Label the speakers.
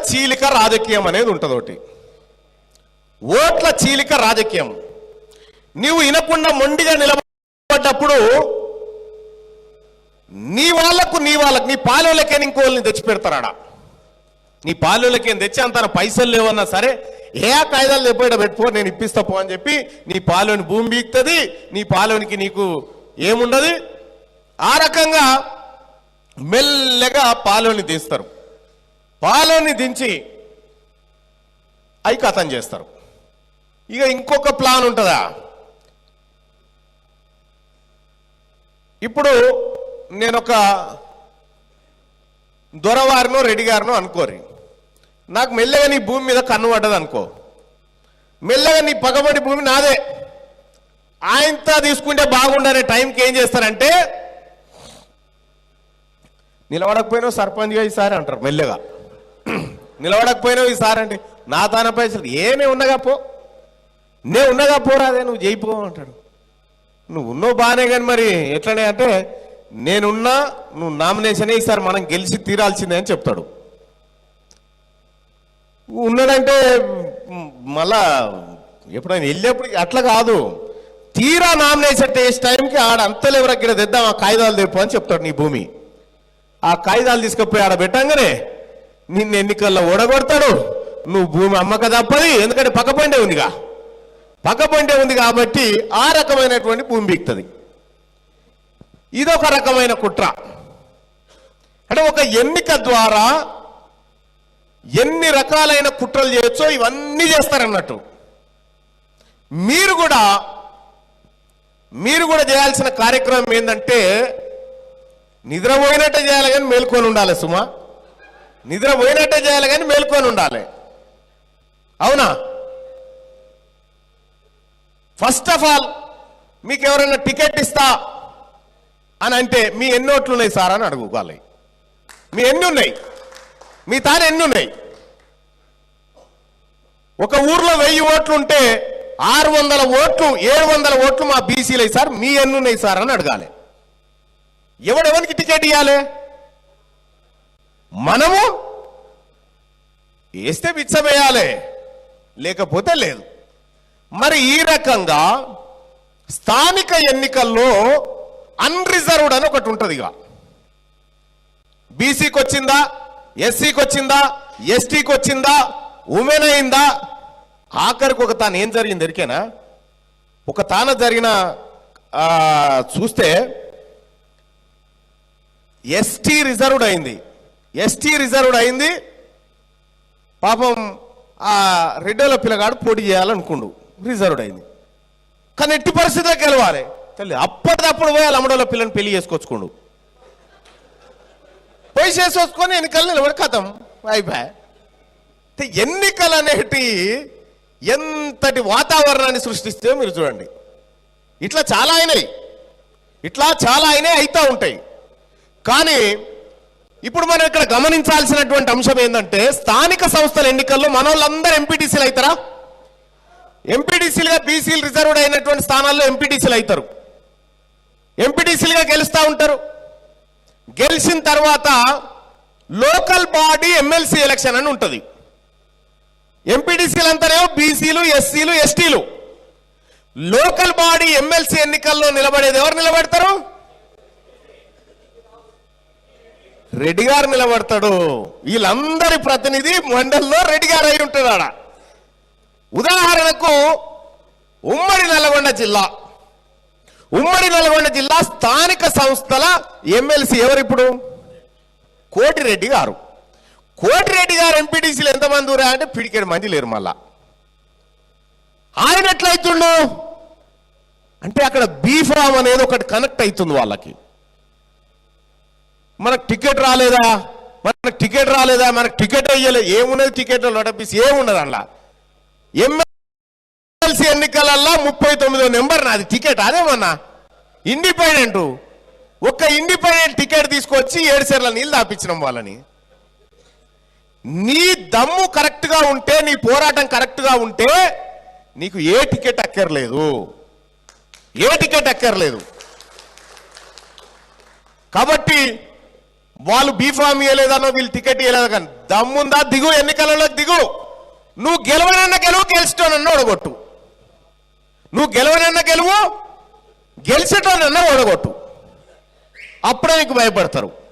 Speaker 1: చీలిక రాజకీయం అనేది ఉంటుంది ఒకటి. ఓట్ల చీలిక రాజకీయం. నీవు వినకుండా మొండిగా నిలబడ్డప్పుడు నీ వాళ్ళకు నీ పాలోళ్ళకే ఇంకోళ్ళని తెచ్చి పెడతారాడా. నీ పాలోళ్ళకేం తెచ్చి అంత పైసలు లేవన్నా సరే ఏ కాయిదాలు చెప్పేట పెట్టుకో నేను ఇప్పిస్తా పో అని చెప్పి నీ పాలోని భూమి బీక్తుంది. నీ పాలోనికి నీకు ఏముండదు. ఆ రకంగా మెల్లగా పాలోని దిస్తారు. పాలోని దించి అవి కథం చేస్తారు. ఇక ఇంకొక ప్లాన్ ఉంటుందా. ఇప్పుడు నేను ఒక దొరవారినో రెడ్డి గారినో అనుకోరి, నాకు మెల్లగా నీ భూమి మీద కన్ను పడ్డది అనుకో, మెల్లగా నీ పగబడి భూమి నాదే, ఆయనతో తీసుకుంటే బాగుండనే టైంకి ఏం చేస్తారంటే నిలబడకపోయినావు సర్పంచ్గా ఈసారి అంటారు. మెల్లగా నిలబడకపోయినావు ఈసారి అంటే నా తాన పైసలు ఏమే ఉన్నగా పో, నేను ఉన్నగా పోరాదే నువ్వు చేయిపో అంటాడు. నువ్వు ఉన్నావు బాగానే కానీ మరి ఎట్లనే అంటే నేనున్నా నువ్వు నామినేషనే ఈసారి మనం గెలిచి తీరాల్సిందే అని చెప్తాడు. ఉన్నాడంటే మళ్ళా ఎప్పుడైనా వెళ్ళేప్పుడు అట్లా కాదు, తీరా నామినేషన్ టేస్ట్ టైంకి ఆడ అంతలేవరకు ఇక్కడ తెద్దాం ఆ కాగితాలు తెప్పు అని చెప్తాడు. నీ భూమి ఆ కాగితాలు తీసుకుపోయి ఆడ పెట్టంగానే నిన్ను ఎన్నికల్లో ఓడగొడతాడు. నువ్వు భూమి అమ్మక తప్పది, ఎందుకంటే పక్కపండే ఉందిగా, పక్కపండే ఉంది కాబట్టి ఆ రకమైనటువంటి భూమి బీక్తుంది. ఇదొక రకమైన కుట్ర. అంటే ఒక ఎన్నిక ద్వారా ఎన్ని రకాలైన కుట్రలు చేయొచ్చో ఇవన్నీ చేస్తారన్నట్టు. మీరు కూడా చేయాల్సిన కార్యక్రమం ఏంటంటే నిద్రపోయినట్టే చేయాలి కానీ మేల్కొని ఉండాలి. సుమా, నిద్రపోయినట్టే చేయాలి కానీ మేల్కొని ఉండాలి. అవునా? ఫస్ట్ ఆఫ్ ఆల్ మీకు ఎవరైనా టికెట్ ఇస్తా అని అంటే మీ ఎన్ని ఓట్లు ఉన్నాయి సార్ అని అడుగుకోవాలి. మీ ఎన్ని ఉన్నాయి, మీ తాను ఎన్ని ఉన్నాయి. ఒక ఊర్లో 1000 ఓట్లు ఉంటే 600 ఓట్లు 700 ఓట్లు మా బీసీలు సార్, మీ ఎన్ని ఉన్నాయి సార్ అని అడగాలి. ఎవరెవరికి టికెట్ ఇవ్వాలి? మనము వేస్తే బిచ్చమేయాలి, లేకపోతే లేదు. మరి ఈ రకంగా స్థానిక ఎన్నికల్లో అన్రిజర్వ్డ్ అని ఒకటి ఉంటుంది. ఇక బీసీకి వచ్చిందా, ఎస్సీకి వచ్చిందా, ఎస్టీకి వచ్చిందా, ఉమెన్ అయిందా, ఆఖరికి ఒక తాను ఏం జరిగింది ఎరికేనా? ఒక తాన జరిగిన చూస్తే ఎస్టీ రిజర్వ్డ్ అయింది. పాపం ఆ రెడ్డోల పిల్లగాడు పోటీ చేయాలనుకుండు, రిజర్వ్డ్ అయింది. కానీ ఎట్టి పరిస్థితుల్లో గెలవాలి తల్లి. అప్పటిదప్పుడు పోయి అమ్మడోళ్ళ పిల్లని పెళ్లి చేసుకొచ్చుకోండు, పోయి చేసుకొని ఎన్నికలు నిలబడి కథం అయిపోయా. ఎన్నికలు అనేటి ఎంతటి వాతావరణాన్ని సృష్టిస్తే మీరు చూడండి. ఇట్లా చాలా అయినాయి అవుతూ ఉంటాయి. కానీ ఇప్పుడు మనం ఇక్కడ గమనించాల్సినటువంటి అంశం ఏంటంటే స్థానిక సంస్థల ఎన్నికల్లో మన వాళ్ళందరూ ఎంపీటీసీలు అవుతారా? ఎంపీటీసీలుగా బీసీలు రిజర్వ్డ్ అయినటువంటి స్థానాల్లో ఎంపీటీసీలు అవుతారు, ఎంపీటీసీలుగా గెలుస్తూ ఉంటారు. గెలిచిన తర్వాత లోకల్ బాడీ ఎమ్మెల్సీ ఎలక్షన్ అని ఉంటుంది. ఎంపీటీసీలు అంటారేమో బీసీలు, ఎస్సీలు, ఎస్టీలు. లోకల్ బాడీ ఎమ్మెల్సీ ఎన్నికల్లో నిలబడేది ఎవరు నిలబడతారు? రెడ్డి గారు నిలబడతాడు. వీళ్ళందరి ప్రతినిధి మండలిలో రెడ్డి గారు అయి ఉంటాడు. ఆడ ఉదాహరణకు ఉమ్మడి నల్గొండ జిల్లా స్థానిక సంస్థల ఎమ్మెల్సీ ఎవరిప్పుడు? కోటిరెడ్డి గారు. కోటిరెడ్డి గారు ఎంపీటీసీలు ఎంతమంది ఊరా అంటే పిడికేడు మంది లేరు. మళ్ళా ఆయన ఎట్లయితుండు అంటే అక్కడ బీఫామ్ అనేది ఒకటి కనెక్ట్ అవుతుంది వాళ్ళకి. మనకు టికెట్ రాలేదా, మనకు టికెట్ అయ్యలేదు. ఏమున్నది టికెట్లో నోటీస్ ఏమున్నది అలా. ఎమ్మెల్సీ ఎన్నికలల్లో 39వ నెంబర్ నాది టికెట్. అదేమన్నా ఇండిపెండెంట్, ఒక్క ఇండిపెండెంట్ టికెట్ తీసుకొచ్చి 7 సెర్ల నీళ్ళు దాపించడం వాళ్ళని. నీ దమ్ము కరెక్ట్ గా ఉంటే, నీ పోరాటం కరెక్ట్ గా ఉంటే నీకు ఏ టికెట్ అక్కర్లేదు. కాబట్టి వాళ్ళు బీఫామ్ ఇవ్వలేదనో వీళ్ళు టికెట్ ఇవ్వలేదు కానీ దమ్ముందా దిగు, ఎన్నికలలోకి దిగు. నువ్వు గెలవనన్న గెలువు, గెలిచేటోనన్నా ఓడగొట్టు. నువ్వు గెలవనన్న గెలువు, గెలిచేటోనన్నా ఓడగొట్టు. అప్పుడే నీకు భయపడతారు.